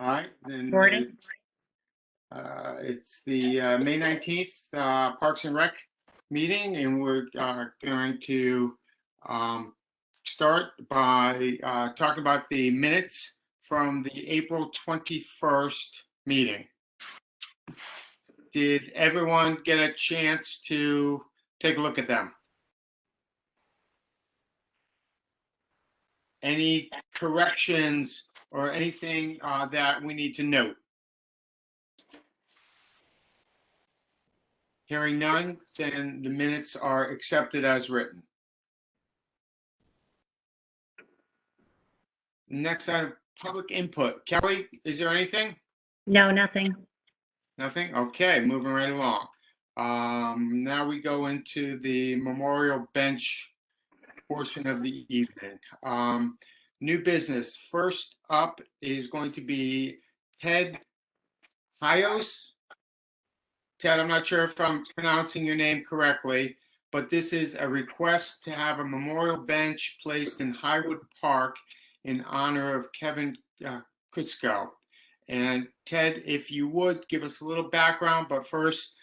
All right, then Morning. it's the May 19th Parks and Rec meeting, and we're going to start by talking about the minutes from the April 21st meeting. Did everyone get a chance to take a look at them? Any corrections or anything that we need to note? Hearing none, then the minutes are accepted as written. Next item, public input. Kelly, is there anything? No, nothing. Nothing? Okay, moving right along. Now we go into the memorial bench portion of the evening. New business. First up is going to be Ted Hyos. Ted, I'm not sure if I'm pronouncing your name correctly, but this is a request to have a memorial bench placed in Highwood Park in honor of Kevin Kutzko. And Ted, if you would give us a little background, but first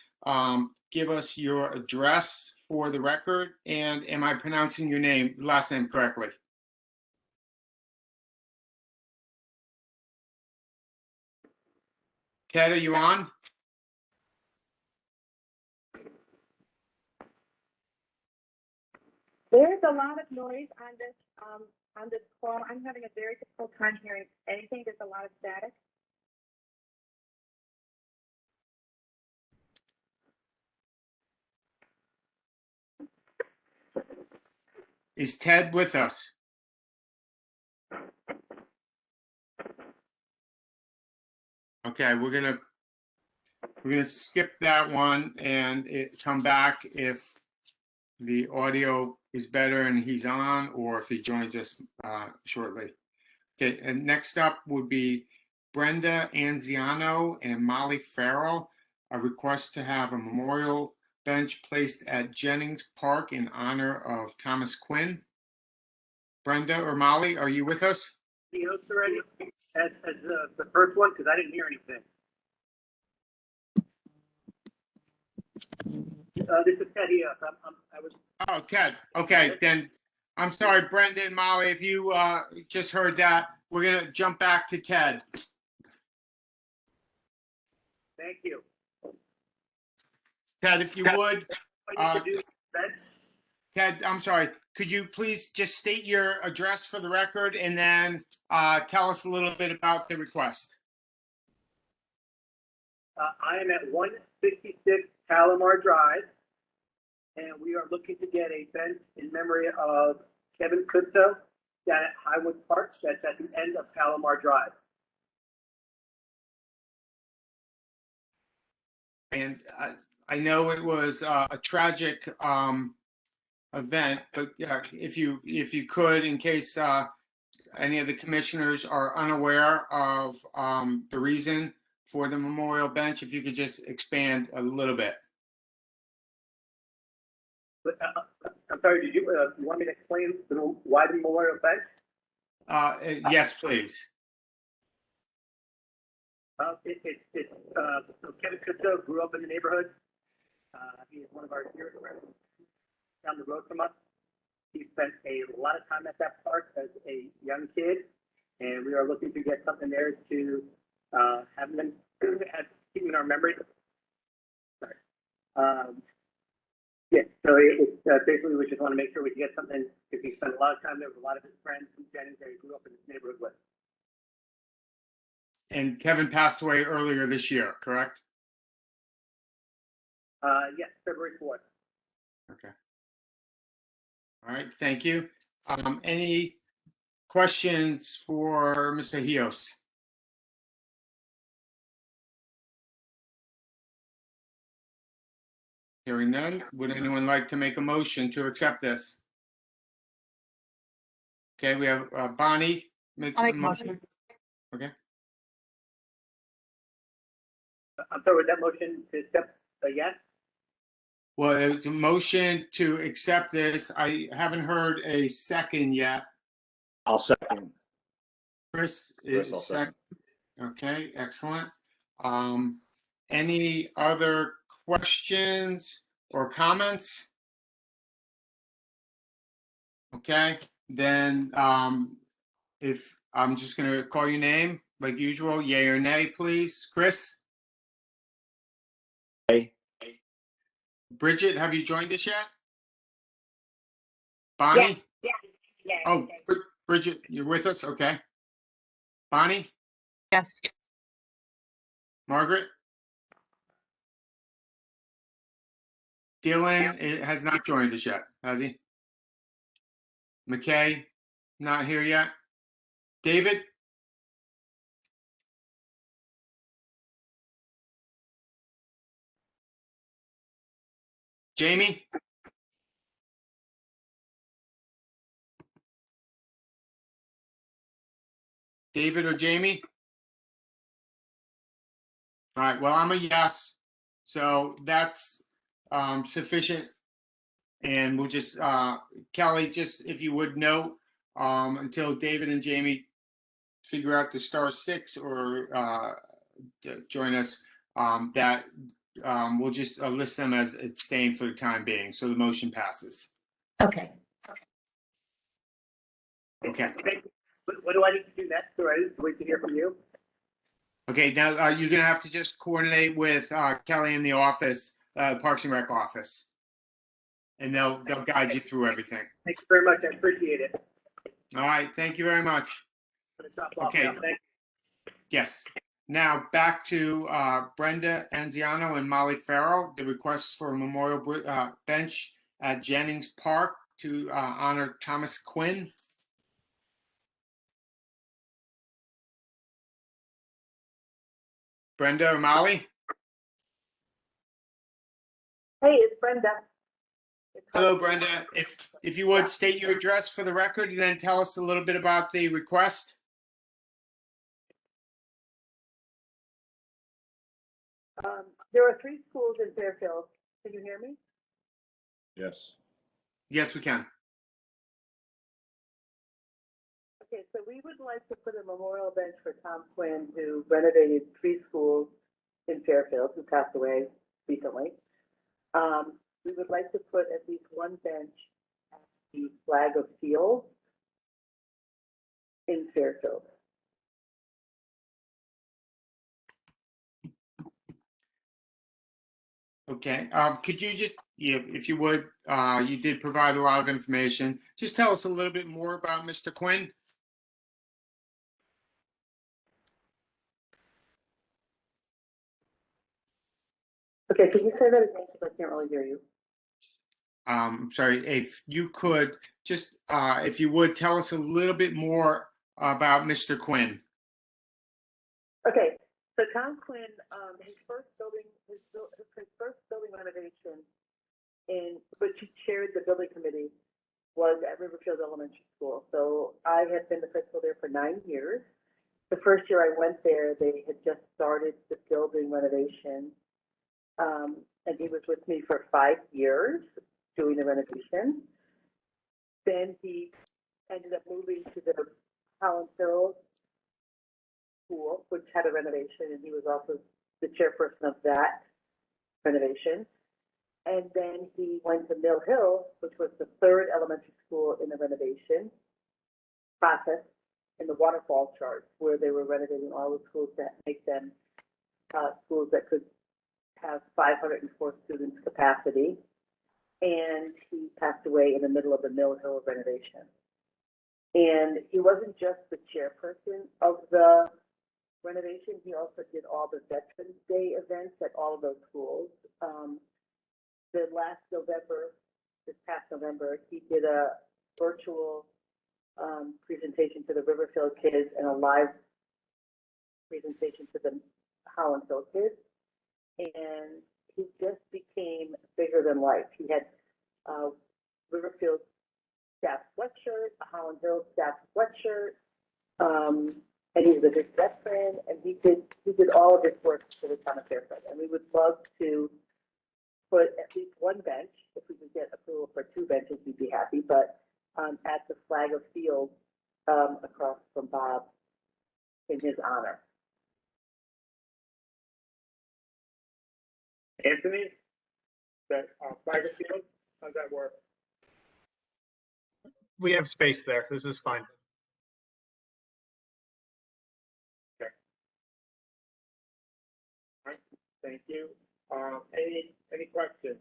give us your address for the record. And am I pronouncing your last name correctly? Ted, are you on? There's a lot of noise on this call. I'm having a very difficult time hearing anything. There's a lot of static. Is Ted with us? Okay, we're gonna skip that one and come back if the audio is better and he's on, or if he joins us shortly. Okay, and next up would be Brenda Anziano and Molly Farrell, a request to have a memorial bench placed at Jennings Park in honor of Thomas Quinn. Brenda or Molly, are you with us? The host already as the first one, because I didn't hear anything. This is Ted here. Oh, Ted. Okay, then I'm sorry, Brenda and Molly, if you just heard that, we're going to jump back to Ted. Thank you. Ted, if you would. Ted, I'm sorry. Could you please just state your address for the record and then tell us a little bit about the request? I am at 166 Palomar Drive, and we are looking to get a bench in memory of Kevin Kutzko down at Highwood Park. That's at the end of Palomar Drive. And I know it was a tragic event, but if you could, in case any of the commissioners are unaware of the reason for the memorial bench, if you could just expand a little bit. But, I'm sorry, did you want me to explain why the memorial bench? Yes, please. So Kevin Kutzko grew up in the neighborhood. He is one of our dearest friends down the road from us. He spent a lot of time at that park as a young kid, and we are looking to get something there to have him keep in our memory. Sorry. Yeah, so it's basically we just want to make sure we can get something because he spent a lot of time there with a lot of his friends from Jennings that he grew up in this neighborhood with. And Kevin passed away earlier this year, correct? Yes, February 4th. Okay. All right, thank you. Any questions for Mr. Hyos? Hearing none, would anyone like to make a motion to accept this? Okay, we have Bonnie makes a motion. Okay. I'm sorry, was that motion to accept a yes? Well, it's a motion to accept this. I haven't heard a second yet. I'll second. Chris Chris, is I'll second. Okay, excellent. Any other questions or comments? Okay, then if I'm just gonna call your name like usual, yay or nay, please. Chris? Aye. Bridget, have you joined us yet? Bonnie? Yeah. Oh, Bridget, you're with us? Okay. Bonnie? Yes. Margaret? Dylan has not joined us yet, has he? McKay, not here yet. David? Jamie? David or Jamie? All right, well, I'm a yes. So that's sufficient. And we'll just, Kelly, just if you would note, until David and Jamie figure out the star six or join us, that we'll just list them as abstained for the time being. So the motion passes. Okay. Okay. What do I need to do next? Do I wait to hear from you? Okay, now you're going to have to just coordinate with Kelly in the office, Parks and Rec office. And they'll guide you through everything. Thank you very much. I appreciate it. All right, thank you very much. Okay. Now. Thank you. Yes. Now back to Brenda Anziano and Molly Farrell, the request for a memorial bench at Jennings Park to honor Thomas Quinn. Brenda or Molly? Hey, it's Brenda. Hello, Brenda. If you would state your address for the record and then tell us a little bit about the request. There are 3 schools in Fairfield. Can you hear me? Yes. Yes, we can. Okay, so we would like to put a memorial bench for Tom Quinn, who renovated 3 schools in Fairfield, who passed away recently. We would like to put at least one bench at the Flag of Field in Fairfield. Okay. Could you just, if you would, you did provide a lot of information. Just tell us a little bit more about Mr. Quinn. Okay, can you say that again, because I can't really hear you? I'm sorry, if you could just, if you would, tell us a little bit more about Mr. Quinn. Okay, so Tom Quinn, his first building renovation in which he chaired the building committee was at Riverfield Elementary School. So I had been the principal there for 9 years. The first year I went there, they had just started the building renovation. And he was with me for 5 years doing the renovation. Then he ended up moving to the Holland Hill School, which had a renovation, and he was also the chairperson of that renovation. And then he went to Mill Hill, which was the 3rd elementary school in the renovation process in the waterfall chart, where they were renovating all the schools to make them schools that could have 504 students capacity. And he passed away in the middle of the Mill Hill renovation. And he wasn't just the chairperson of the renovation, he also did all the Veterans Day events at all of those schools. The last November, this past November, he did a virtual presentation to the Riverfield kids and a live presentation to the Holland Hill kids. And he just became bigger than life. He had Riverfield staff sweatshirt, a Holland Hill staff sweatshirt, and he was a big veteran, and he did all of his work for the town of Fairfield. And we would love to put at least one bench. If we could get approval for 2 benches, we'd be happy. But at the Flag of Field across from Bob in his honor. Anthony, is that private field? How's that work? We have space there. This is fine. All right, thank you. Any questions?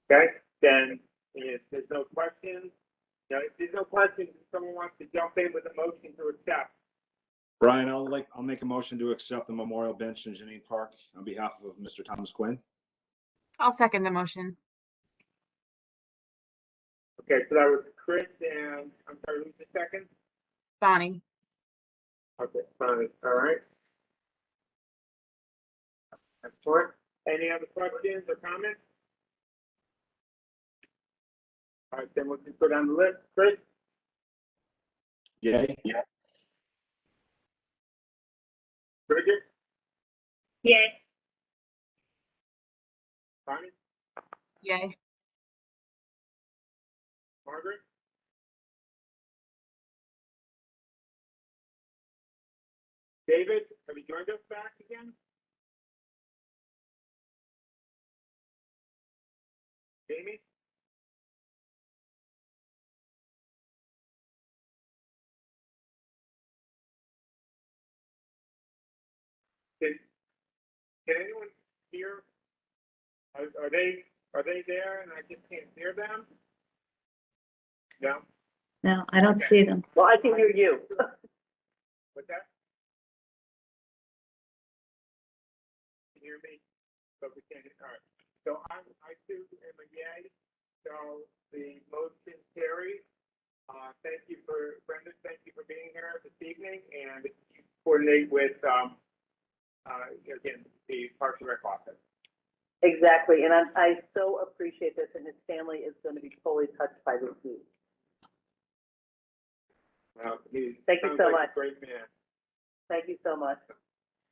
Okay, then if there's no questions, if there's no questions, if someone wants to jump in with a motion to accept. Brian, I'll make a motion to accept the memorial bench in Janine Park on behalf of Mr. Thomas Quinn. I'll second the motion. Okay, so that was Chris and, I'm sorry, who's the second? Bonnie. Okay, fine, all right. Excellent. Any other questions or comments? All right, then we'll just go down the list. Chris? Yay. Bridget? Yay. Bonnie? Yay. Margaret? David, have you joined us back again? Jamie? Can anyone hear? Are they there and I just can't hear them? No? No, I don't see them. Well, I can hear you. What's that? Can you hear me? But we can't, all right. So I too am a yay. So the motion carries. Thank you for, Brenda, thank you for being here this evening, and you coordinate with, again, the Parks and Rec office. Exactly, and I so appreciate this, and his family is going to be fully touched by this news. Thank you sounds so like much. a great man. Thank you so much.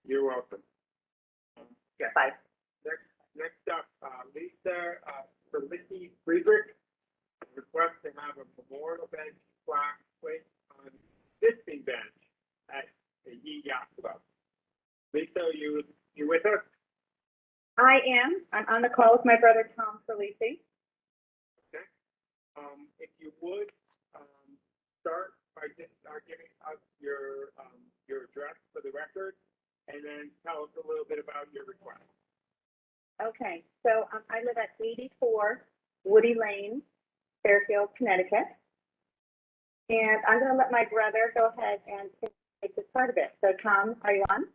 You're welcome. Okay. Bye. Next up, Lisa Felicity Friedrich requests to have a memorial bench plaque placed on existing bench at the Yacht Club. Lisa, you with us? I am. I'm on the call with my brother, Tom Felici. Okay. If you would, start by just giving us your address for the record, and then tell us a little bit about your request. Okay, so I live at 84 Woody Lane, Fairfield, Connecticut. And I'm going to let my brother go ahead and take this part of it. So, Tom, are you on?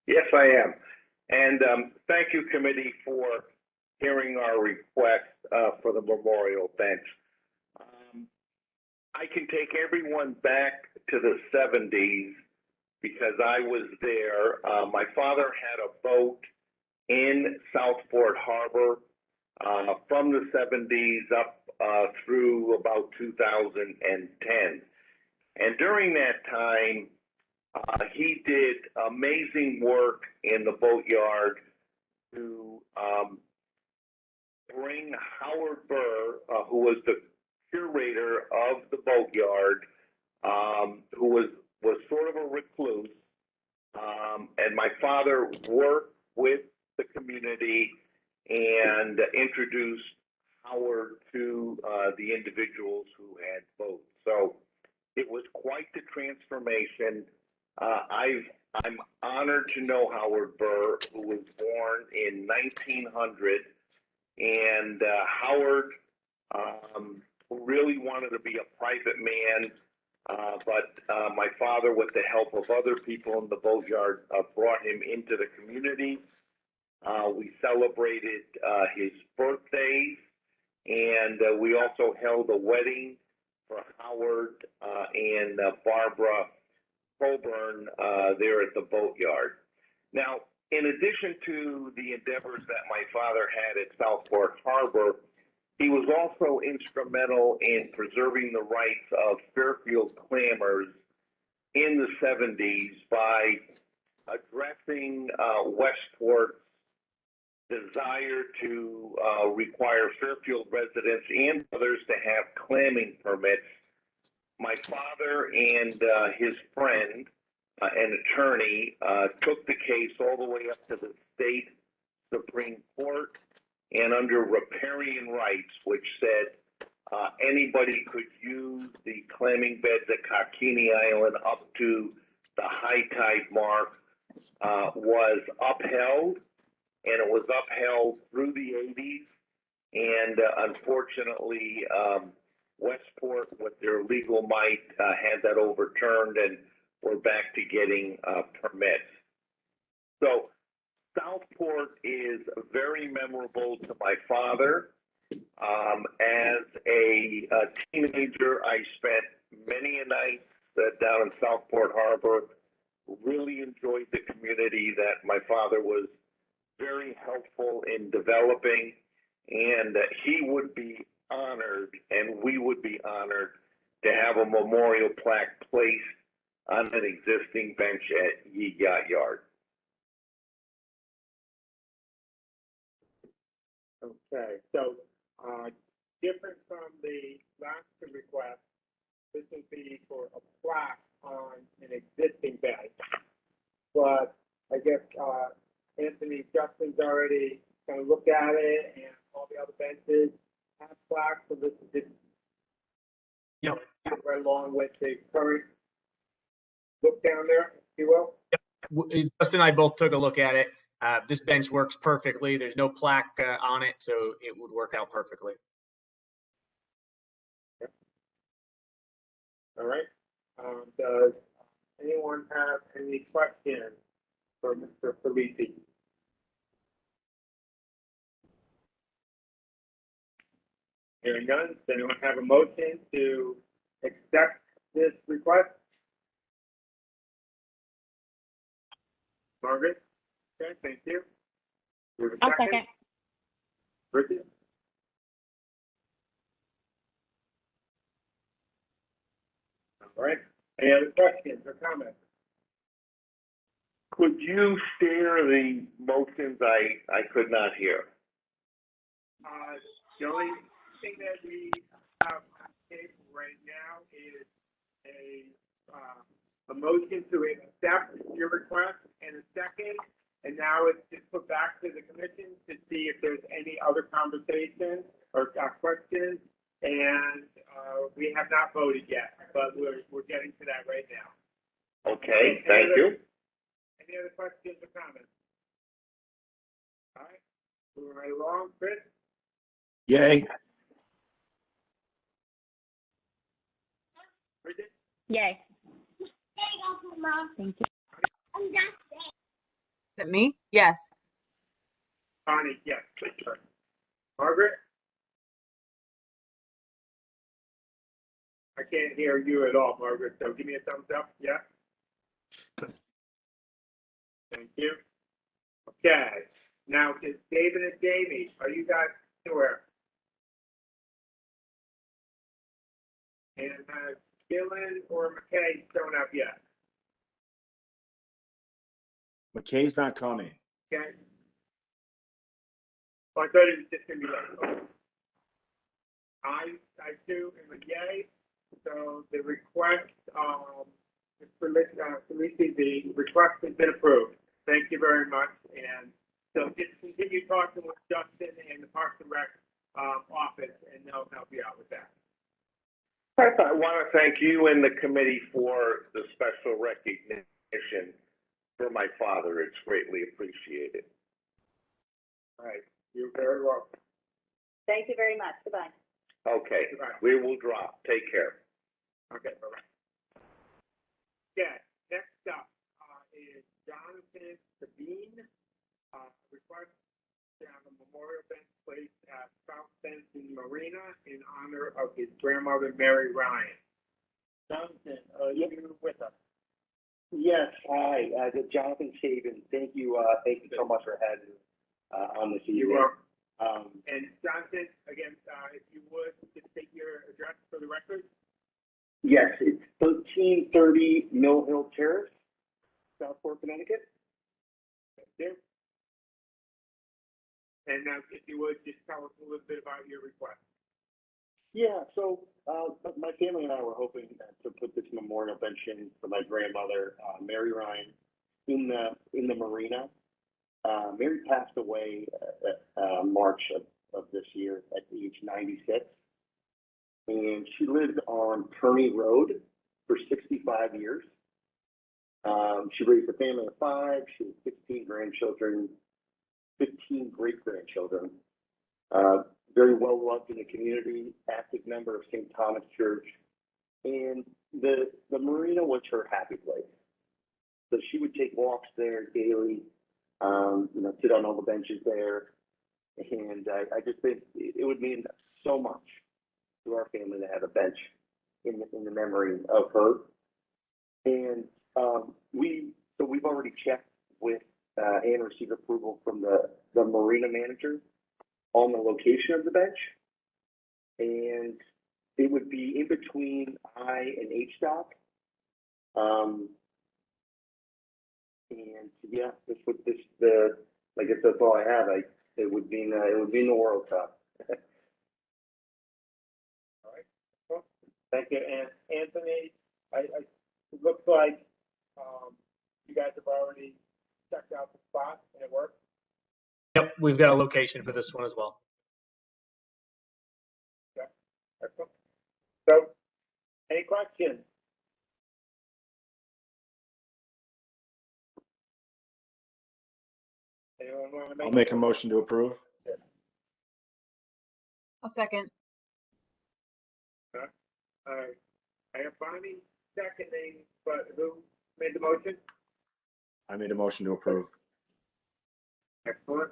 Yes, I am. And thank you, committee, for hearing our request for the memorial bench. I can take everyone back to the 70s because I was there. My father had a boat in Southport Harbor from the 70s up through about 2010. And during that time, he did amazing work in the boatyard to bring Howard Burr, who was the curator of the boatyard, who was sort of a recluse. And my father worked with the community and introduced Howard to the individuals who had boats. So it was quite the transformation. I'm honored to know Howard Burr, who was born in 1900, and Howard really wanted to be a private man, but my father, with the help of other people in the boatyard, brought him into the community. We celebrated his birthdays, and we also held a wedding for Howard and Barbara Coburn there at the boatyard. Now, in addition to the endeavors that my father had at Southport Harbor, he was also instrumental in preserving the rights of Fairfield clammers in the 70s by addressing Westport's desire to require Fairfield residents and others to have clamming permits my father and his friend, an attorney, took the case all the way up to the state Supreme Court and under riparian rights, which said anybody could use the clamming beds at Kakini Island up to the high tide mark, was upheld, and it was upheld through the 80s. And unfortunately, Westport, with their legal might, had that overturned, and we're back to getting permits. So Southport is very memorable to my father. As a teenager, I spent many a night down in Southport Harbor. Really enjoyed the community that my father was very helpful in developing, and he would be honored, and we would be honored to have a memorial plaque placed on an existing bench at Ye Yacht Yard. Okay, so, different from the last two requests, this would be for a plaque on an existing bench. But I guess, Anthony, Justin's already kind of looked at it, and all the other benches have plaques, so this is just Yep. right along with the current look down there, if you will. Justin and I both took a look at it. This bench works perfectly. There's no plaque on it, so it would work out perfectly. All right. Does anyone have any questions for Mr. Felici? Hearing none, does anyone have a motion to accept this request? Margaret? Okay, thank you. Do we have a I'll second? second. Bridget? All right. Any other questions or comments? Could you share the motions? I could not hear. The only thing that we have on the table right now is a motion to accept your request and a second, and now it's just put back to the commission to see if there's any other conversation or questions, and we have not voted yet, but we're getting to that right now. Okay, thank you. Any other questions or comments? All right, moving right along, Chris? Yay. Bridget? Yay. Thank you. Is it me? Yes. Bonnie, yes. Margaret? I can't hear you at all, Margaret, so give me a thumbs up, yeah? Thank you. Okay, now to David and Jamie, are you guys anywhere? And has Gillen or McKay shown up yet? McKay's not coming. Okay. Oh, I thought it was just gonna be like, I too am a yay, so the request, Felici, the request has been approved. Thank you very much, and so just continue talking with Justin and the Parks and Rec, office, and they'll help you out with that. I want to thank you and the committee for the special recognition for my father. It's greatly appreciated. All right, you're very welcome. Thank you very much. Goodbye. Okay, Goodbye. we will drop. Take care. Okay, bye-bye. Okay, next up, is Jonathan Sabine, request to have a memorial bench placed at South Benson Marina in honor of his grandmother, Mary Ryan. Jonathan, are you with us? Yes, hi, Jonathan Sabine. Thank you so much for having me on this evening. You are. And Jonathan, again, if you would, just state your address for the record. Yes, it's 1330 Mill Hill Terrace, Southport, Connecticut. Thank you. And if you would, just tell us a little bit about your request. Yeah, so, my family and I were hoping to put this memorial bench in for my grandmother, Mary Ryan, in the marina. Mary passed away, March of this year at age 96. And she lived on Kearney Road for 65 years. She raised a family of 5. She had 16 grandchildren, 15 great-grandchildren. Very well loved in the community, active member of St. Thomas Church. And the marina was her happy place. So she would take walks there daily, sit on all the benches there. And I just think it would mean so much to our family to have a bench in the memory of her. And we've already checked with and received approval from the marina manager on the location of the bench. And it would be in between I and HDOC. And yeah, I guess that's all I have. It would mean the World Cup. All right. Cool. Thank you. And Anthony, it looks like you guys have already checked out the spot and it works. Yep, we've got a location for this one as well. Okay. Excellent. So, any questions? Anyone want to make? I'll make a motion to approve. I'll second. All right. I have Bonnie seconding, but who made the motion? I made a motion to approve. Excellent.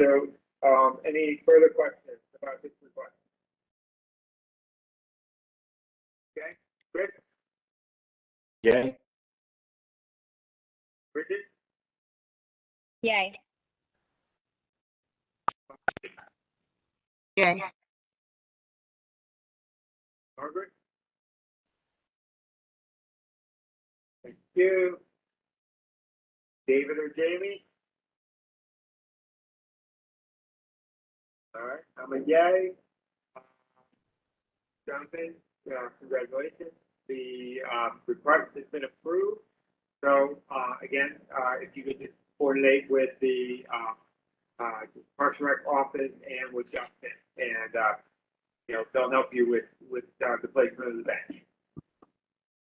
So, any further questions about this request? Okay, Chris, Yay. Bridget, Yay. Yay. Margaret? Thank you. David or Jamie? All right, I'm a yay. Jonathan, congratulations. The request has been approved. So again, if you could just coordinate with the Parks and Rec office and with Justin, and they'll help you with the placement of the bench.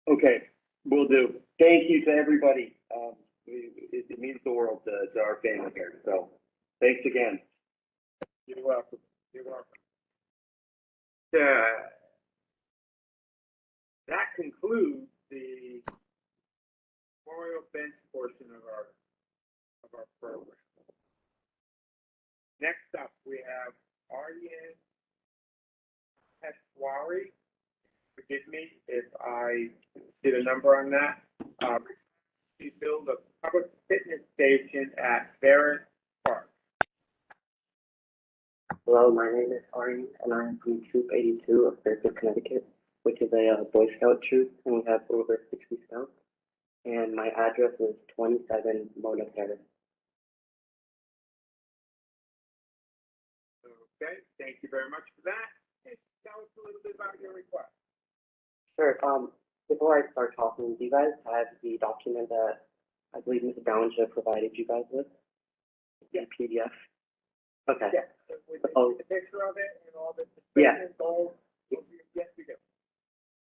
Okay, will do. Thank you to everybody. It means the world to our family here. So thanks again. You're welcome. You're welcome. That concludes the memorial bench portion of our program. Next up, we have Aryan Eswari. Forgive me if I did a number on that. She built a public fitness station at Farrell Park. Hello, my name is Ari, and I'm from Troop 82 of Fairfield, Connecticut, which is a Boy Scout troop, and we have over 60 scouts. And my address is 27 Mona Terrace. Okay, thank you very much for that. Hey, tell us a little bit about your request. Sure. Before I start talking, do you guys have the document that I believe Mr. Ballinger provided you guys with? Yeah. PDF? Okay. Yes, with the picture of it and all the Yeah. goals. Yes, we do.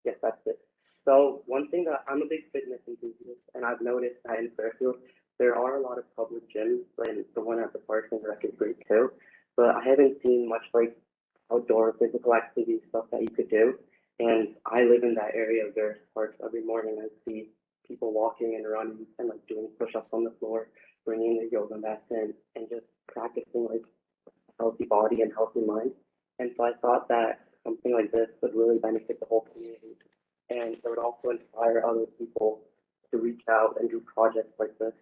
Yes, that's it. So one thing that I'm a big fitness enthusiast, and I've noticed that in Fairfield, there are a lot of public gyms, and the one at the Parks and Rec is great too. But I haven't seen much like outdoor physical activity stuff that you could do. And I live in that area of various parks every morning. I see people walking and running and like doing push-ups on the floor, bringing their yoga mats in, and just practicing like a healthy body and healthy mind. And so I thought that something like this would really benefit the whole community. And it would also inspire other people to reach out and do projects like this.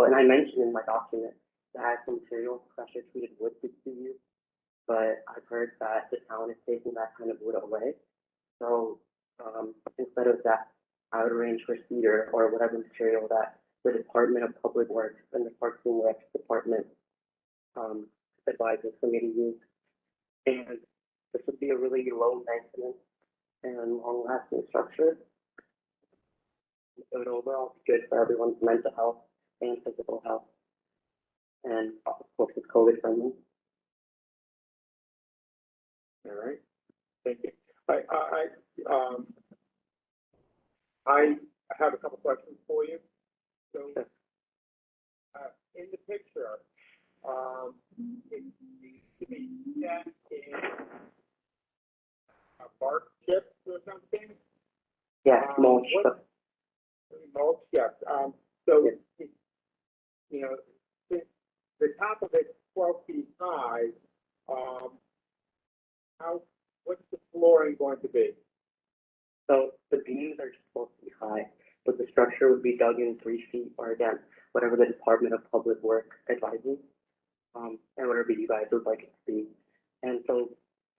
And I mentioned in my document that some material pressure treated wood could be used, but I've heard that the town is taking that kind of wood away. So instead of that, I would arrange for cedar or whatever material that the Department of Public Works and the Parks and Rec Department advisors for me to use. And this would be a really low maintenance and long lasting structure. It would overall be good for everyone's mental health and physical health. And of course, it's COVID friendly. All right, thank you. I have a couple questions for you. So, in the picture, it needs to be set in bark chips or something? Yeah, mulch. Mulch, yes. So, you know, since the top of it's 12 feet high, what's the flooring going to be? So the beams are just supposed to be high, but the structure would be dug in 3 feet, or again, whatever the Department of Public Works advises, and whatever you guys would like it to be. And so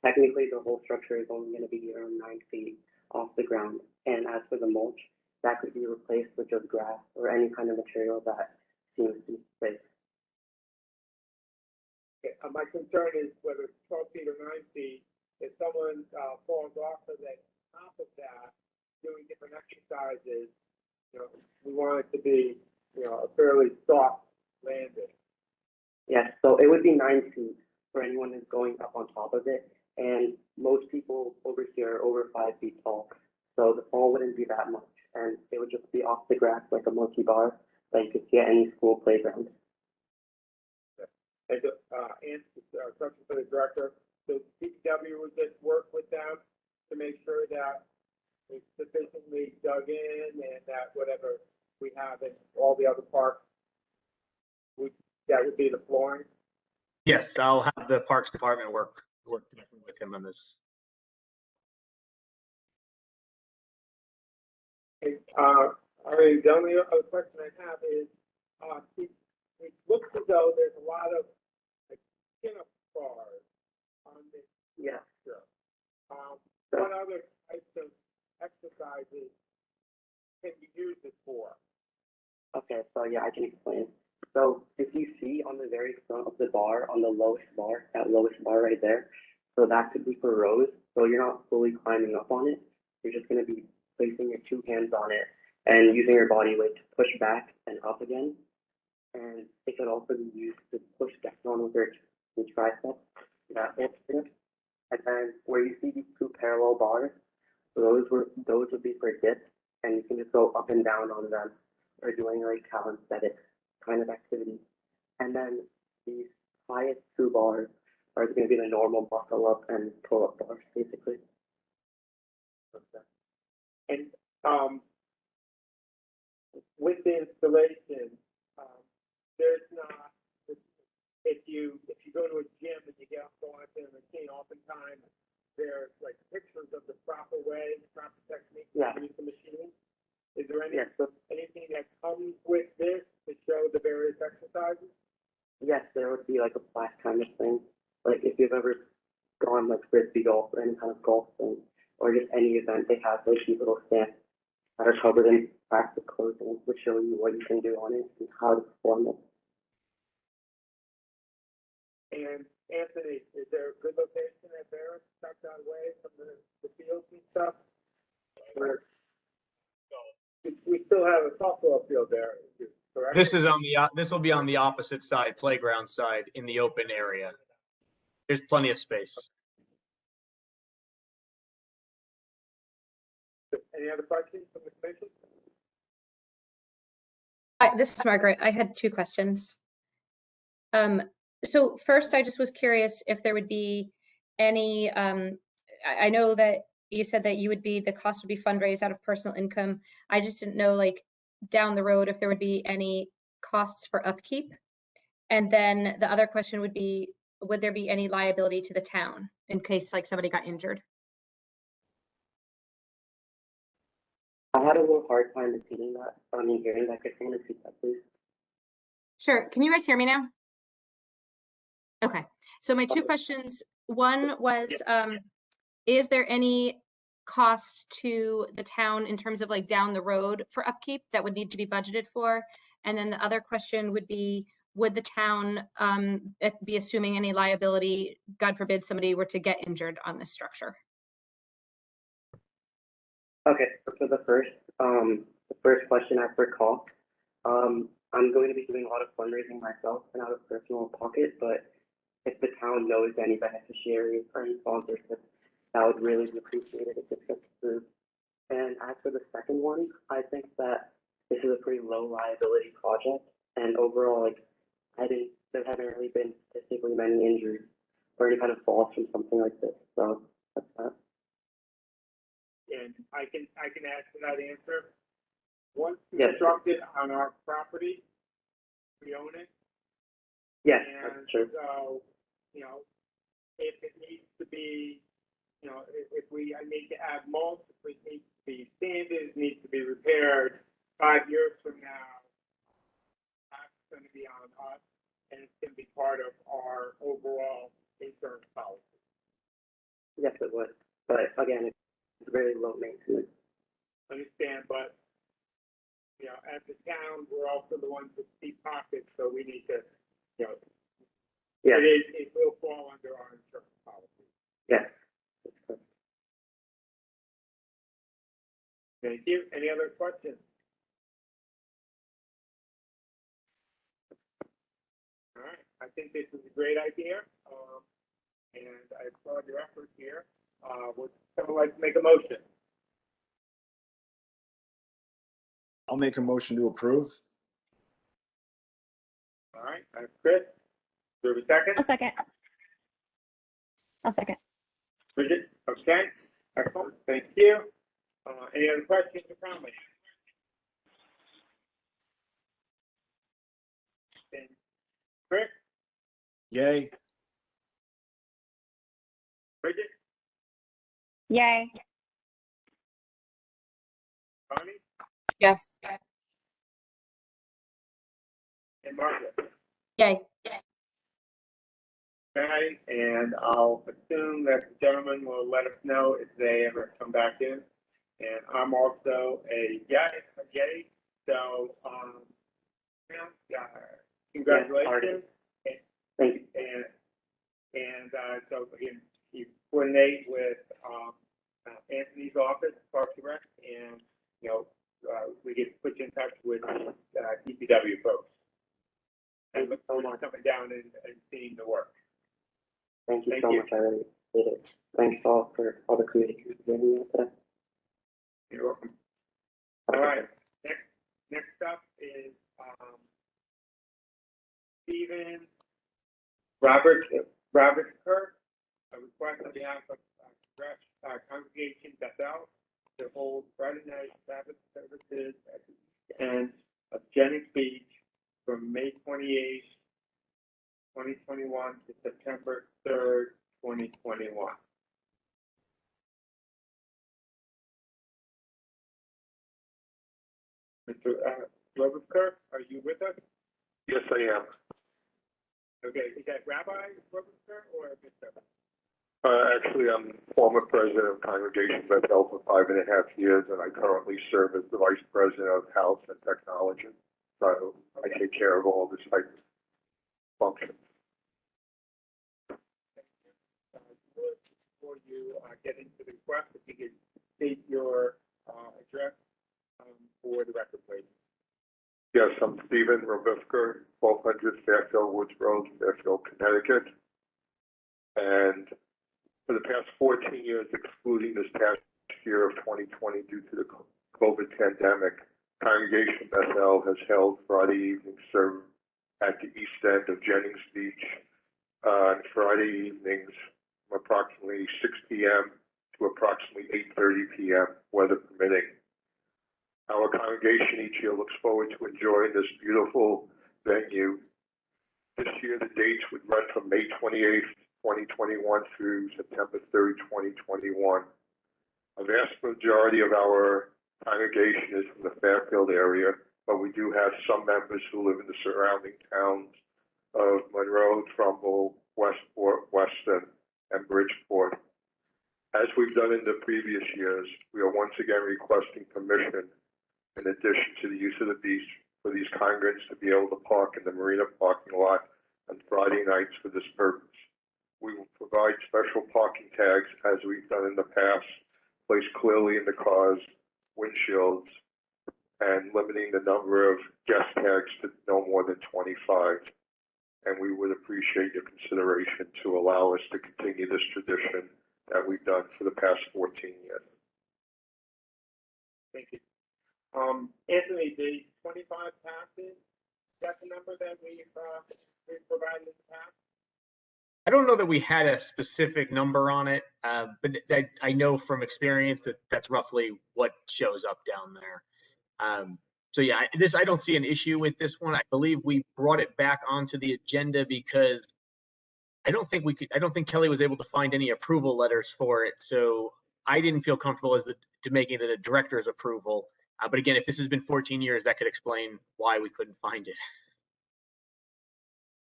technically the whole structure is only going to be around 9 feet off the ground. And as for the mulch, that could be replaced with just grass or any kind of material that seems to be safe. Okay, my concern is whether it's 12 feet or 9 feet, if someone falls off of the top of that, doing different exercises, you know, we want it to be, you know, a fairly soft landing. Yes, so it would be 9 feet for anyone who's going up on top of it, and most people over here are over 5 feet tall, so the fall wouldn't be that much, and it would just be off the grass like a monkey bar that you could see at any school playground. And question for the director, so DPW would just work with them to make sure that it's sufficiently dug in and that whatever we have in all the other parks, that would be the flooring? Yes, I'll have the Parks Department work directly with him on this. And, the only other question I have is, it looks as though there's a lot of like chin-up bars on this structure. What other types of exercises can you use this for? Okay, so yeah, I can explain. So if you see on the very front of the bar, on the lowest bar, that lowest bar right there, so that could be for rows. So you're not fully climbing up on it. You're just going to be placing your 2 hands on it and using your body weight to push back and up again. And it could also be used to push down with your triceps, that whole thing. And then where you see these 2 parallel bars, those would be for dips, and you can just go up and down on them, or doing like calisthenics kind of activity. And then these highest 2 bars are going to be the normal buckle up and pull up bars, basically. Okay. And with the installation, there's not, if you go to a gym and you get up on the machine, oftentimes there's like pictures of the proper way, the proper technique to use the machine. Is there anything that comes with this to show the various exercises? Yes, there would be like a class kind of thing. Like if you've ever gone like frisbee golf or any kind of golf thing, or just any event, they have those little stamps that are covered in practice clothing, which show you what you can do on it and how to perform it. And Anthony, is there a good location at Barrett, tucked out away from the fields and stuff? Or we still have a softball field there, correct? This will be on the opposite side, playground side, in the open area. There's plenty of space. Any other questions from the commission? This is Margaret. I had 2 questions. So first, I just was curious if there would be any, I know that you said that the cost would be fundraised out of personal income. I just didn't know, like, down the road, if there would be any costs for upkeep. And then the other question would be, would there be any liability to the town in case like somebody got injured? I had a little hard time repeating that. Hearing that. Could you repeat that, please? Sure. Can you guys hear me now? Okay. So my 2 questions. One was, is there any cost to the town in terms of like down the road for upkeep that would need to be budgeted for? And then the other question would be, would the town be assuming any liability, God forbid somebody were to get injured on this structure? Okay, so for the first question I recall, I'm going to be doing a lot of fundraising myself and out of personal pocket, but if the town knows any beneficiaries or any sponsors, that would really be appreciated if this gets approved. And as for the second one, I think that this is a pretty low liability project, and overall, like, there haven't really been statistically many injuries or any kind of falls from something like this. So that's that. And I can add to that answer. Once Yes. constructed on our property, we own it. Yes, And that's true. so, if it needs to be, if I need to add mulch, if it needs to be sanded, needs to be repaired, 5 years from now, that's going to be on us, and it's going to be part of our overall insurance policy. Yes, it would. But again, it's very low maintenance. Understand, but, as a town, we're also the ones with deep pockets, so we need to, Yeah. it will fall under our insurance policy. Yes. Thank you. Any other questions? All right, I think this is a great idea, and I applaud your effort here. Would someone like to make a motion? I'll make a motion to approve. All right, Chris, do we have a second? I'll second. Bridget, okay, excellent, thank you. Any other questions or comments? Then Chris, Yay. Bridget, Yay. Connie, Yes. and Margaret. Yay. Okay, and I'll assume that the gentleman will let us know if they ever come back in. And I'm also a yay, so, congratulations. Thank you. And so again, you coordinate with, Anthony's office, Parks and Rec, and, we get put you in touch with, DPW folks. And look forward to coming down and seeing the work. Thank you so much. I really appreciate it. Thanks all for all the communication giving me today. You're welcome. All right, next up is, Stephen Robert Kirk, a request on behalf of Congregation Bethel to hold Friday night Sabbath services at the end of Jennings Beach from May 28th, 2021 to September 3rd, 2021. Mr. Robert, are you with us? Yes, I am. Okay, is that Rabbi Robert or Mr.? Actually, I'm former president of Congregation Bethel for 5.5 years, and I currently serve as the vice president of Health and Technology. So I take care of all this type of functions. Before you get into the request, if you could state your address for the record, please. Yes, I'm Stephen Robifker, 1200 Fairfield Woods Road, Fairfield, Connecticut. And for the past 14 years, excluding this past year of 2020 due to the COVID pandemic, Congregation Bethel has held Friday evening service at the east end of Jennings Beach on Friday evenings from approximately 6 p.m. to approximately 8:30 p.m., weather permitting. Our congregation each year looks forward to enjoying this beautiful venue. This year, the dates would run from May 28th, 2021 through September 3rd, 2021. A vast majority of our congregation is from the Fairfield area, but we do have some members who live in the surrounding towns of Monroe, Trumbull, Westport, Weston, and Bridgeport. As we've done in the previous years, we are once again requesting permission in addition to the use of the beach for these congregants to be able to park in the marina parking lot on Friday nights for this purpose. We will provide special parking tags as we've done in the past, placed clearly in the cars' windshields, and limiting the number of guest tags to no more than 25. And we would appreciate your consideration to allow us to continue this tradition that we've done for the past 14 years. Thank you. Anthony, the 25 passes, that's the number that we've provided in the past? I don't know that we had a specific number on it, but I know from experience that that's roughly what shows up down there. So yeah, I don't see an issue with this one. I believe we brought it back onto the agenda because I don't think Kelly was able to find any approval letters for it. So I didn't feel comfortable to making it a director's approval. But again, if this has been 14 years, that could explain why we couldn't find it.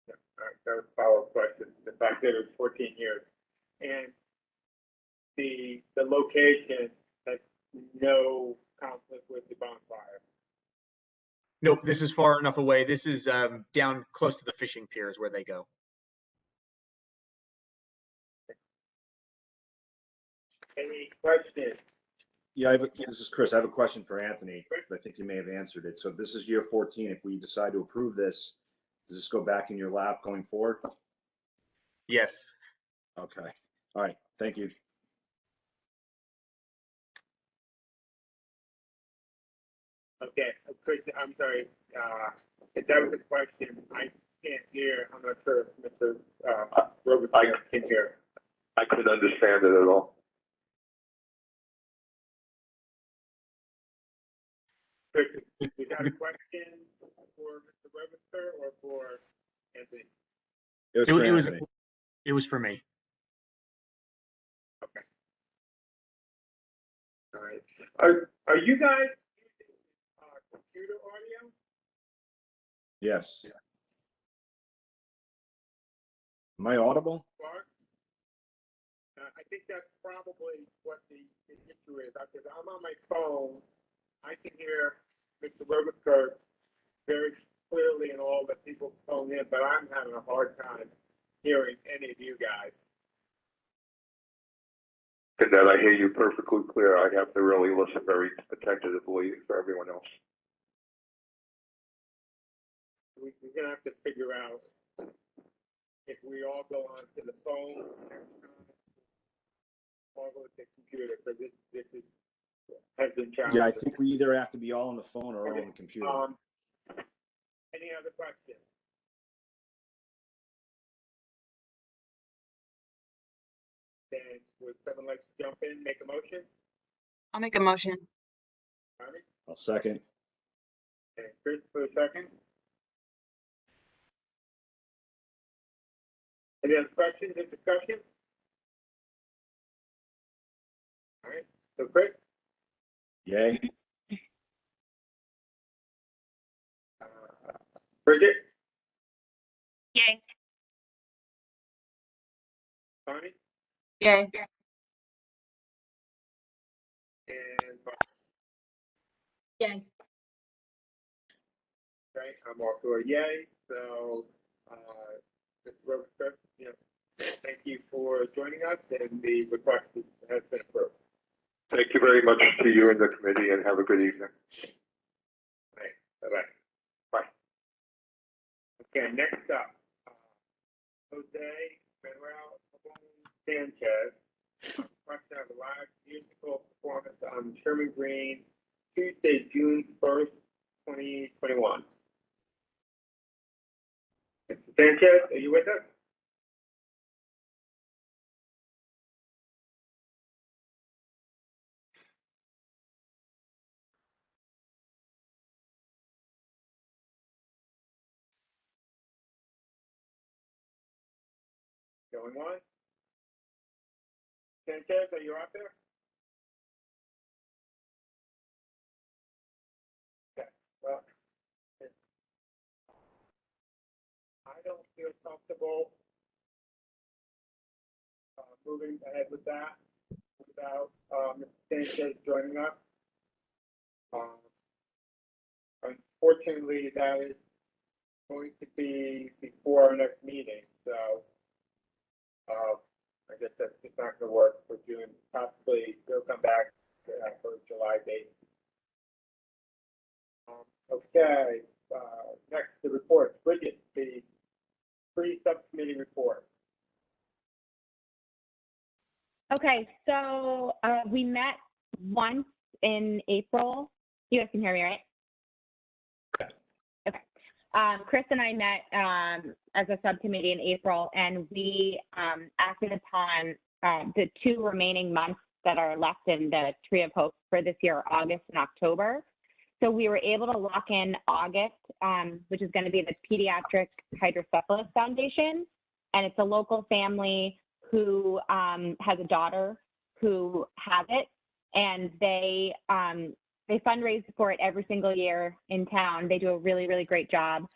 Yeah, all right, that was a follow-up question. The fact that it was 14 years. And the location has no conflict with the bonfire. Nope, this is far enough away. This is down close to the fishing piers where they go. Any questions? Yeah, this is Chris. I have a question for Anthony. I think you may have answered it. So this is year 14. If we decide to approve this, does this go back in your lap going forward? Yes. Okay. All right. Thank you. Okay, Chris, I'm sorry. If that was a question, I can't hear. I'm not sure if Mr. Robert can hear. I couldn't understand it at all. Chris, is that a question for Mr. Webster or for Anthony? It was for Anthony. It was for me. Okay. All right. Are you guys using computer audio? Yes. Am I audible? I think that's probably what the issue is. Because I'm on my phone, I can hear Mr. Robertson very clearly and all the people phone in, but I'm having a hard time hearing any of you guys. And that I hear you perfectly clear. I have to really listen very attentively for everyone else. We're going to have to figure out if we all go onto the phone or go to the computer, because this has been challenging. Yeah, I think we either have to be all on the phone or all on the computer. Any other questions? Then would someone like to jump in, make a motion? I'll make a motion. Connie? I'll second. And Chris for a second. Any other questions or discussion? All right, so Chris? Yay. Bridget? Yay. Connie? Yay. And Bob? Yay. Okay, I'm also a yay, so, Mr. Robertson, thank you for joining us, and the request has been approved. Thank you very much to you and the committee, and have a good evening. Right. Bye-bye. Bye. Okay, next up, Jose Manuel Sanchez, question of a live musical performance on Sherman Green, Tuesday, June 1st, 2021. Mr. Sanchez, are you with us? Going on? Sanchez, are you out there? Okay, well, I don't feel comfortable moving ahead with that without Mr. Sanchez joining us. unfortunately, that is going to be before our next meeting, so, I guess that's just not gonna work for June. Possibly they'll come back for July date. Okay, next, the report. Bridget, the pre-subcommittee report. Okay, so we met once in April. You guys can hear me, right? Okay. Chris and I met as a subcommittee in April, and we acted upon the 2 remaining months that are left in the Tree of Hope for this year, August and October. So we were able to lock in August, which is going to be the Pediatric Hydrocephalus Foundation, and it's a local family who has a daughter who has it, and they fundraise for it every single year in town. They do a really, really great job.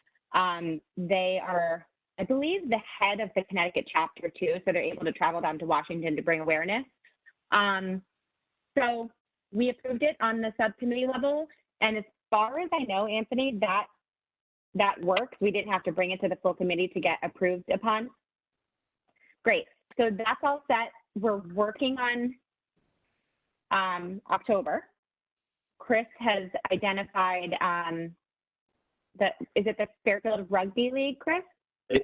They are, I believe, the head of the Connecticut chapter too, so they're able to travel down to Washington to bring awareness. So we approved it on the subcommittee level, and as far as I know, Anthony, that works. We didn't have to bring it to the full committee to get approved upon. Great. So that's all set. We're working on October. Chris has identified is it the Fairfield Rugby League, Chris?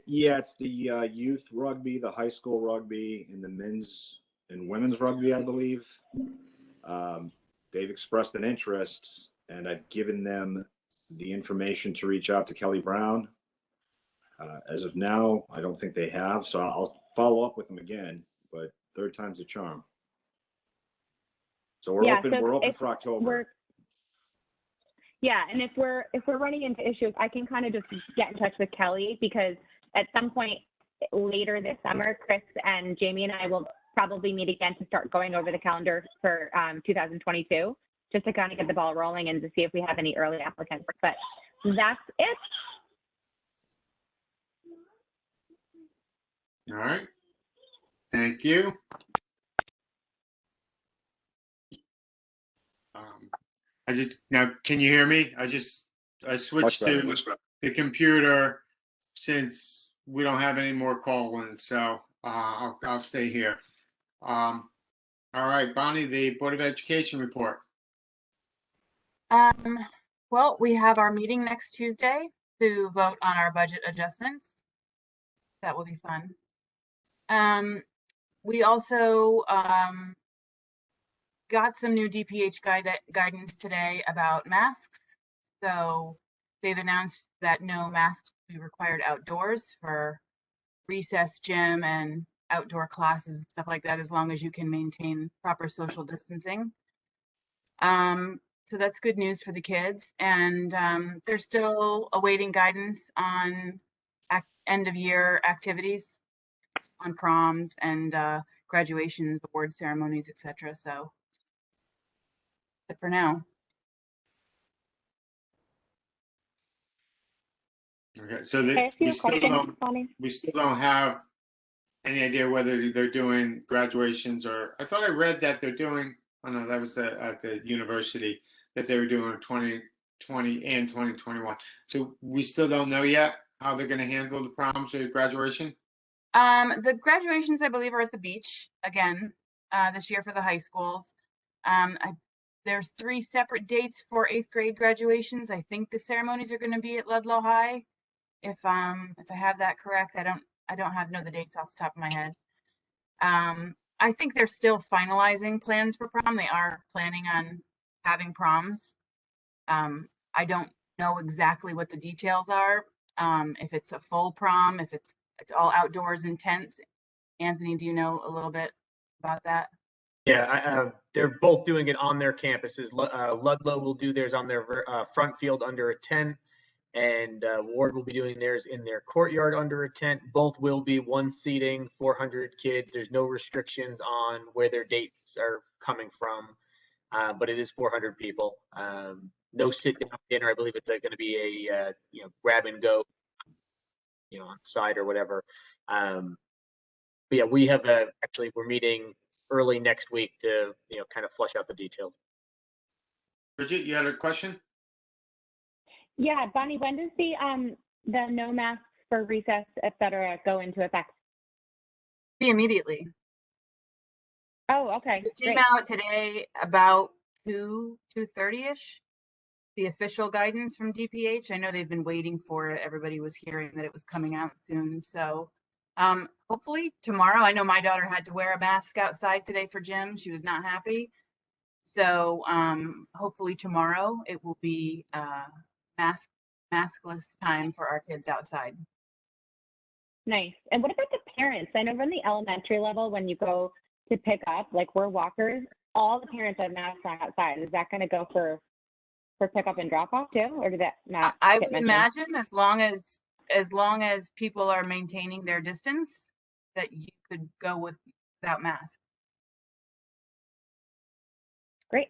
Yeah, it's the youth rugby, the high school rugby, and the men's and women's rugby, I believe. They've expressed an interest, and I've given them the information to reach out to Kelly Brown. As of now, I don't think they have, so I'll follow up with them again, but 3rd time's a charm. So we're open for October. Yeah, and if we're running into issues, I can kind of just get in touch with Kelly, because at some point later this summer, Chris and Jamie and I will probably meet again to start going over the calendar for 2022, just to kind of get the ball rolling and to see if we have any early applicants. But that's it. All right. Thank you. Now, can you hear me? I switched to the computer since we don't have any more call-ins, so I'll stay here. All right, Bonnie, the Board of Education report. Well, we have our meeting next Tuesday to vote on our budget adjustments. That will be fun. We also got some new DPH guidance today about masks. So they've announced that no masks will be required outdoors for recess, gym, and outdoor classes, stuff like that, as long as you can maintain proper social distancing. So that's good news for the kids. And they're still awaiting guidance on end of year activities, on proms and graduations, award ceremonies, etc. So that's it for now. Okay, so we still don't have any idea whether they're doing graduations, or I thought I read that they're doing. Oh no, that was at the university, that they were doing 2020 and 2021. So we still don't know yet how they're going to handle the proms or graduation. The graduations, I believe, are at the beach again this year for the high schools. There's 3 separate dates for 8th grade graduations. I think the ceremonies are going to be at Ludlow High. If I have that correct, I don't know the dates off the top of my head. I think they're still finalizing plans for prom. They are planning on having proms. I don't know exactly what the details are. If it's a full prom, if it's all outdoors and tents. Anthony, do you know a little bit about that? Yeah, they're both doing it on their campuses. Ludlow will do theirs on their front field under a tent, and Ward will be doing theirs in their courtyard under a tent. Both will be 1 seating, 400 kids. There's no restrictions on where their dates are coming from, but it is 400 people. No sit-down dinner. I believe it's going to be a grab and go, on side or whatever. But yeah, we have we're meeting early next week to kind of flush out the details. Bridget, you had a question? Yeah, Bonnie, when does the no masks for recess, et cetera, go into effect? Immediately. Oh, okay. It came Great. out today about 2:30ish. The official guidance from DPH. I know they've been waiting for it. Everybody was hearing that it was coming out soon. So hopefully tomorrow. I know my daughter had to wear a mask outside today for gym. She was not happy. So hopefully tomorrow it will be maskless time for our kids outside. Nice. And what about the parents? I know from the elementary level, when you go to pick up, like we're walkers, all the parents have masks on outside. Is that going to go for pickup and drop off too, or did that not? I get would mentioned? imagine as long as people are maintaining their distance, that you could go without masks. Great.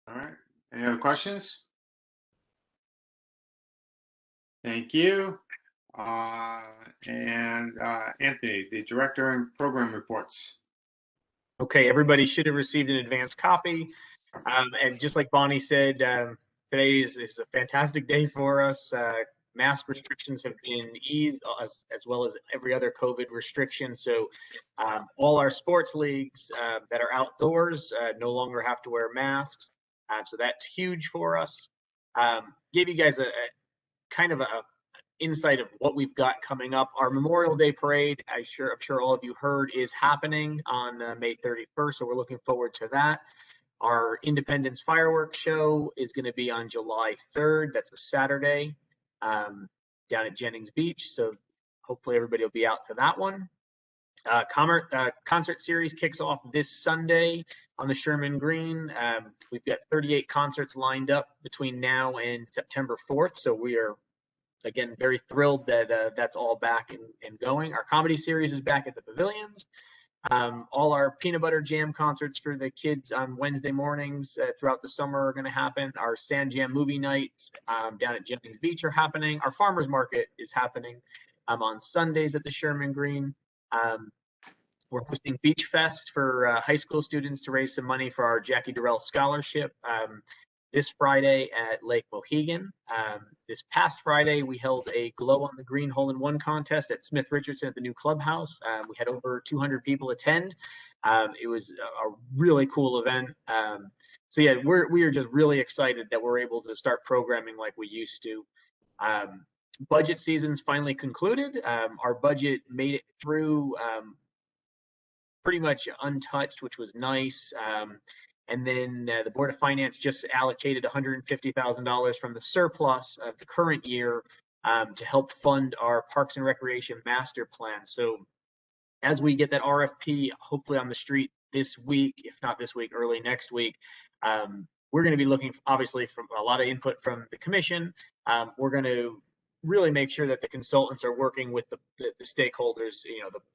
All right. Any other questions? Thank you. Anthony, the director and program reports. Okay, everybody should have received an advance copy. And just like Bonnie said, today is a fantastic day for us. Mask restrictions have been eased as well as every other COVID restriction. So all our sports leagues that are outdoors no longer have to wear masks. So that's huge for us. Give you guys a kind of a insight of what we've got coming up. Our Memorial Day parade, I'm sure all of you heard, is happening on May 31st. So we're looking forward to that. Our Independence Fireworks Show is going to be on July 3rd. That's a Saturday down at Jennings Beach. So hopefully everybody will be out to that one. Concert series kicks off this Sunday on the Sherman Green. We've got 38 concerts lined up between now and September 4th. So we are, again, very thrilled that that's all back and going. Our comedy series is back at the pavilions. All our peanut butter jam concerts for the kids on Wednesday mornings throughout the summer are going to happen. Our Sand Jam movie nights down at Jennings Beach are happening. Our farmers market is happening on Sundays at the Sherman Green. We're hosting Beach Fest for high school students to raise some money for our Jackie Durrell Scholarship this Friday at Lake Mohegan. This past Friday, we held a Glow on the Green hole-in-one contest at Smith Richardson at the new clubhouse. We had over 200 people attend. It was a really cool event. So yeah, we are just really excited that we're able to start programming like we used to. Budget season's finally concluded. Our budget made it through pretty much untouched, which was nice. And then the Board of Finance just allocated $150,000 from the surplus of the current year to help fund our Parks and Recreation Master Plan. So as we get that RFP hopefully on the street this week, if not this week, early next week, we're going to be looking, obviously, from a lot of input from the commission. We're going to really make sure that the consultants are working with the stakeholders,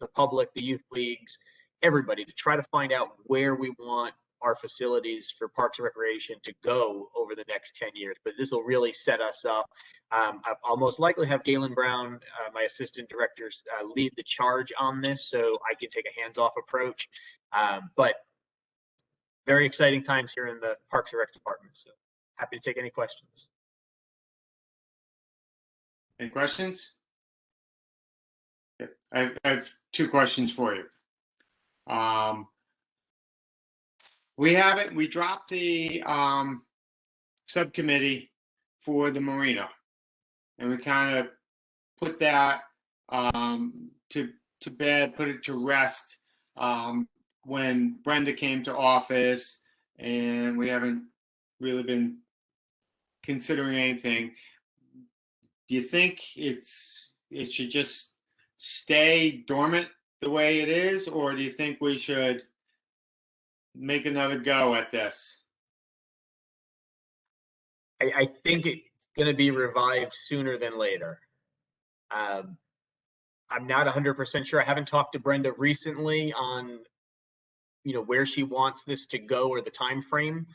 the public, the youth leagues, everybody, to try to find out where we want our facilities for Parks and Recreation to go over the next 10 years. But this will really set us up. I'll most likely have Galen Brown, my assistant directors, lead the charge on this, so I can take a hands-off approach. But very exciting times here in the Parks and Rec department. So happy to take any questions. Any questions? I have two questions for you. We dropped the subcommittee for the marina, and we kind of put that to bed, put it to rest when Brenda came to office, and we haven't really been considering anything. Do you think it should just stay dormant the way it is, or do you think we should make another go at this? I think it's going to be revived sooner than later. I'm not 100% sure. I haven't talked to Brenda recently on, where she wants this to go or the time frame.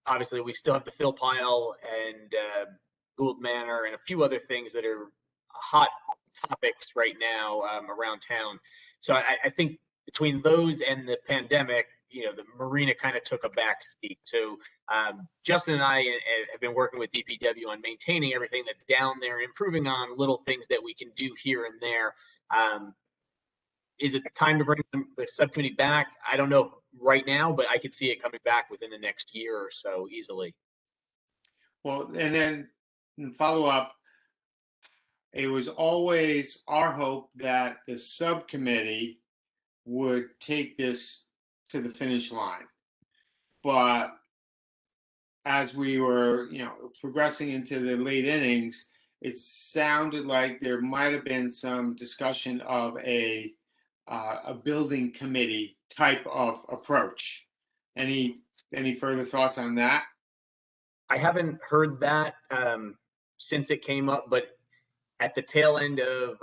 Obviously, we still have the Phil Pyle and Gould Manor and a few other things that are hot topics right now around town. So I think between those and the pandemic, the marina kind of took a back seat. So Justin and I have been working with DPW on maintaining everything that's down there, improving on little things that we can do here and there. Is it time to bring the subcommittee back? I don't know right now, but I could see it coming back within the next year or so easily. Well, and then in follow up, it was always our hope that the subcommittee would take this to the finish line. But as we were, progressing into the late innings, it sounded like there might have been some discussion of a building committee type of approach. Any further thoughts on that? I haven't heard that since it came up, but at the tail end of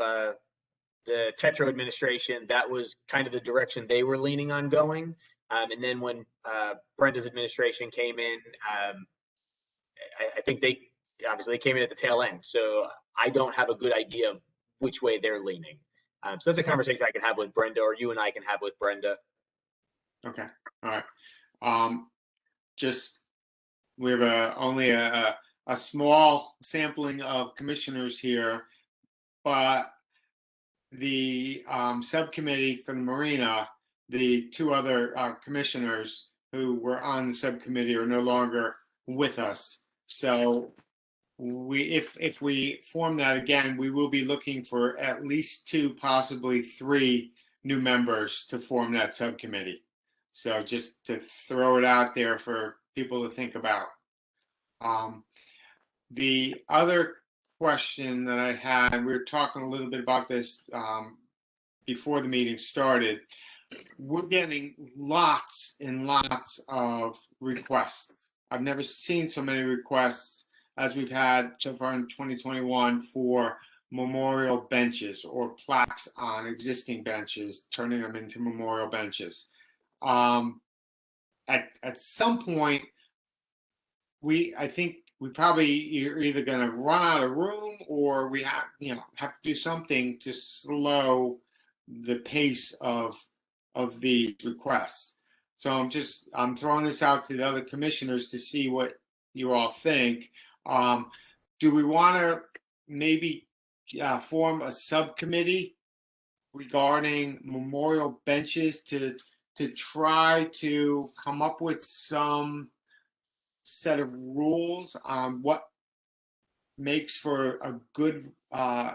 the Tetro administration, that was kind of the direction they were leaning on going. And then when Brenda's administration came in, I think they came in at the tail end. So I don't have a good idea of which way they're leaning. So that's a conversation I can have with Brenda, or you and I can have with Brenda. Okay. All right. Just we have only a small sampling of commissioners here, but the subcommittee for the marina, the two other commissioners who were on the subcommittee are no longer with us. So if we form that again, we will be looking for at least 2, possibly 3 new members to form that subcommittee. So just to throw it out there for people to think about. The other question that I had, we were talking a little bit about this before the meeting started. We're getting lots and lots of requests. I've never seen so many requests as we've had so far in 2021 for memorial benches or plaques on existing benches, turning them into memorial benches. At some point, I think we probably you're either going to run out of room, or we have to do something to slow the pace of the requests. So I'm throwing this out to the other commissioners to see what you all think. Do we want to maybe form a subcommittee regarding memorial benches to try to come up with some set of rules on what makes for a good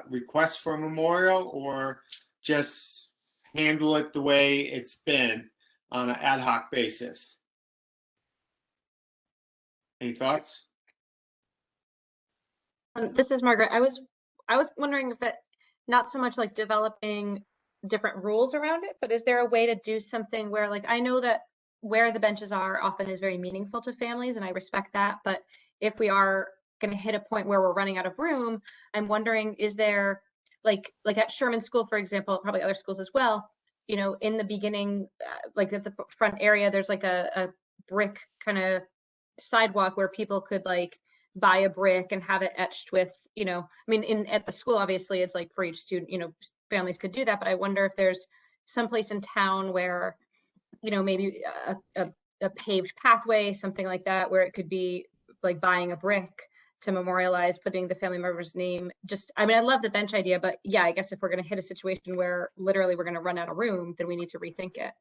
request for a memorial, or just handle it the way it's been on an ad hoc basis? Any thoughts? This is Margaret. I was wondering if not so much like developing different rules around it, but is there a way to do something where, like, I know that where the benches are often is very meaningful to families, and I respect that. But if we are going to hit a point where we're running out of room, I'm wondering, is there like at Sherman School, for example, probably other schools as well, in the beginning, like at the front area, there's like a brick kind of sidewalk where people could like buy a brick and have it etched with, I mean, at the school, obviously it's like for each student, families could do that, but I wonder if there's someplace in town where, maybe a paved pathway, something like that, where it could be like buying a brick to memorialize, putting the family member's name. I love the bench idea, but yeah, I guess if we're going to hit a situation where literally we're going to run out of room, then we need to rethink it.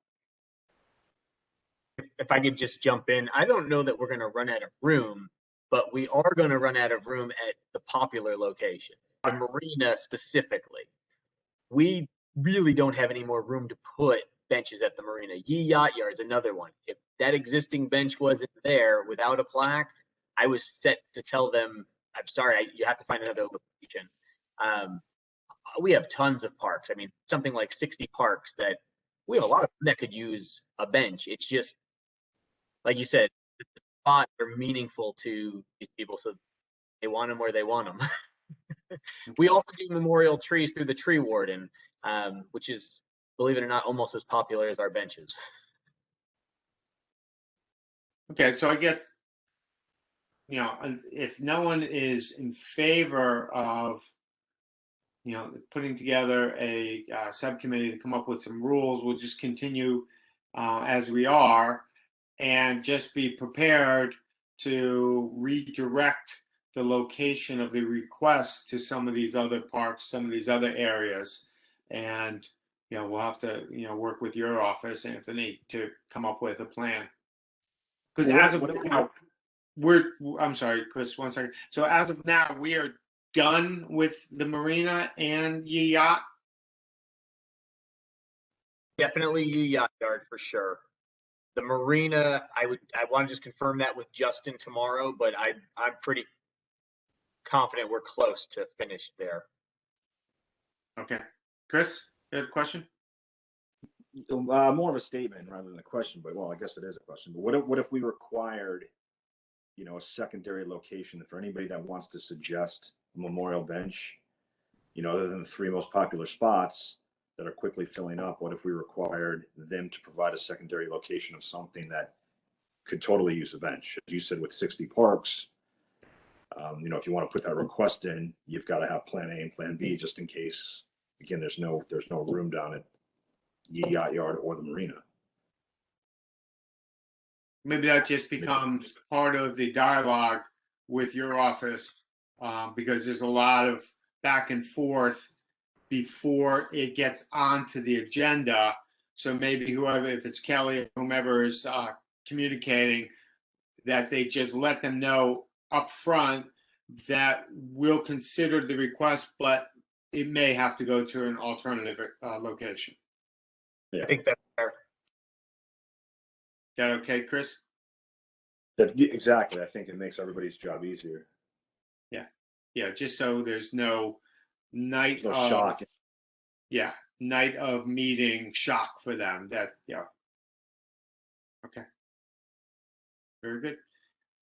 If I could just jump in, I don't know that we're going to run out of room, but we are going to run out of room at the popular location, the marina specifically. We really don't have any more room to put benches at the marina. Yee Yacht Yard's another one. If that existing bench wasn't there without a plaque, I was set to tell them, I'm sorry, you have to find another location. We have tons of parks. I mean, something like 60 parks that we have a lot of them that could use a bench. It's just, like you said, the spots are meaningful to these people, so they want them where they want them. We also do memorial trees through the tree warden, which is, believe it or not, almost as popular as our benches. Okay, so I guess, if no one is in favor of, putting together a subcommittee to come up with some rules, we'll just continue as we are, and just be prepared to redirect the location of the request to some of these other parks, some of these other areas. And, we'll have to, work with your office, Anthony, to come up with a plan. Because as of now, I'm sorry, Chris, 1 second. So as of now, we are done with the marina and Ye Yacht. Definitely yacht yard for sure. The marina, I want to just confirm that with Justin tomorrow, but I'm pretty confident we're close to finished there. Okay. Chris, you have a question? More of a statement rather than a question, but well, I guess it is a question. But what if we required, a secondary location for anybody that wants to suggest a memorial bench, other than the 3 most popular spots that are quickly filling up? What if we required them to provide a secondary location of something that could totally use a bench? As you said, with 60 parks, if you want to put that request in, you've got to have plan A and plan B just in case. Again, there's no room down at Ye Yacht Yard or the marina. Maybe that just becomes part of the dialogue with your office, because there's a lot of back and forth before it gets onto the agenda. So maybe whoever, if it's Kelly or whomever is communicating, that they just let them know up front that we'll consider the request, but it may have to go to an alternative location. Yeah. I think that's fair. Is that okay, Chris? Exactly. I think it makes everybody's job easier. Yeah, just so there's no night of shock. Yeah, night of meeting shock for them. Okay. Very good.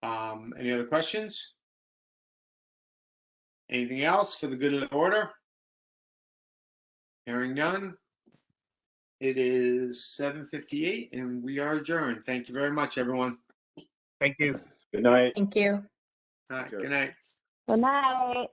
Any other questions? Anything else for the good of the order? Hearing none. It is 7:58 and we are adjourned. Thank you very much, everyone. Thank you. Good night. Thank you. All right, good night. Good night.